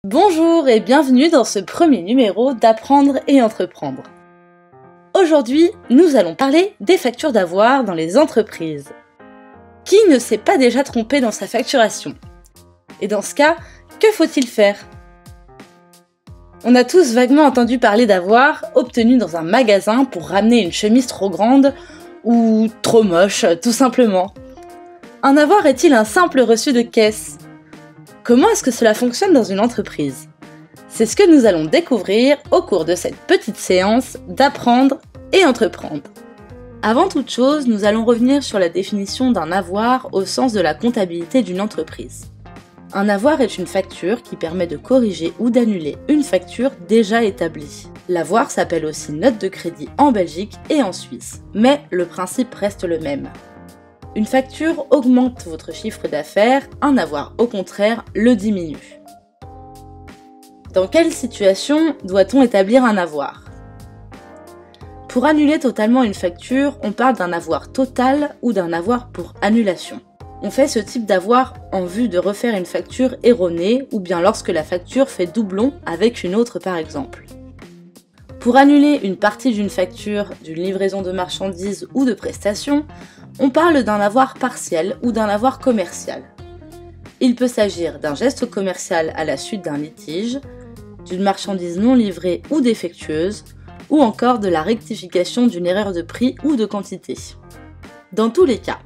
Bonjour et bienvenue dans ce premier numéro d'Apprendre et Entreprendre. Aujourd'hui, nous allons parler des factures d'avoir dans les entreprises. Qui ne s'est pas déjà trompé dans sa facturation? Et dans ce cas, que faut-il faire? On a tous vaguement entendu parler d'avoir obtenu dans un magasin pour ramener une chemise trop grande ou trop moche, tout simplement. Un avoir est-il un simple reçu de caisse? Comment est-ce que cela fonctionne dans une entreprise? C'est ce que nous allons découvrir au cours de cette petite séance d'apprendre et entreprendre. Avant toute chose, nous allons revenir sur la définition d'un avoir au sens de la comptabilité d'une entreprise. Un avoir est une facture qui permet de corriger ou d'annuler une facture déjà établie. L'avoir s'appelle aussi note de crédit en Belgique et en Suisse, mais le principe reste le même. Une facture augmente votre chiffre d'affaires, un avoir au contraire le diminue. Dans quelle situation doit-on établir un avoir? Pour annuler totalement une facture, on parle d'un avoir total ou d'un avoir pour annulation. On fait ce type d'avoir en vue de refaire une facture erronée ou bien lorsque la facture fait doublon avec une autre par exemple. Pour annuler une partie d'une facture, d'une livraison de marchandises ou de prestations, on parle d'un avoir partiel ou d'un avoir commercial. Il peut s'agir d'un geste commercial à la suite d'un litige, d'une marchandise non livrée ou défectueuse, ou encore de la rectification d'une erreur de prix ou de quantité. Dans tous les cas,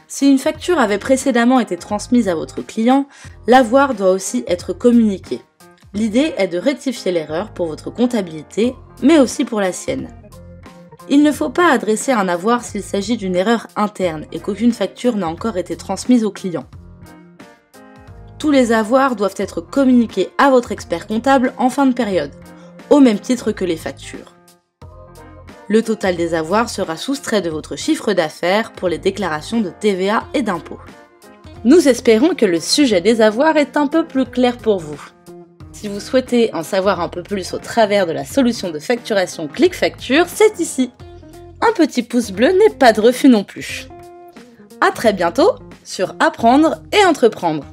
si une facture avait précédemment été transmise à votre client, l'avoir doit aussi être communiqué. L'idée est de rectifier l'erreur pour votre comptabilité, mais aussi pour la sienne. Il ne faut pas adresser un avoir s'il s'agit d'une erreur interne et qu'aucune facture n'a encore été transmise au client. Tous les avoirs doivent être communiqués à votre expert comptable en fin de période, au même titre que les factures. Le total des avoirs sera soustrait de votre chiffre d'affaires pour les déclarations de TVA et d'impôts. Nous espérons que le sujet des avoirs est un peu plus clair pour vous. Si vous souhaitez en savoir un peu plus au travers de la solution de facturation ClickFacture, c'est ici. Un petit pouce bleu n'est pas de refus non plus. À très bientôt sur Apprendre et Entreprendre.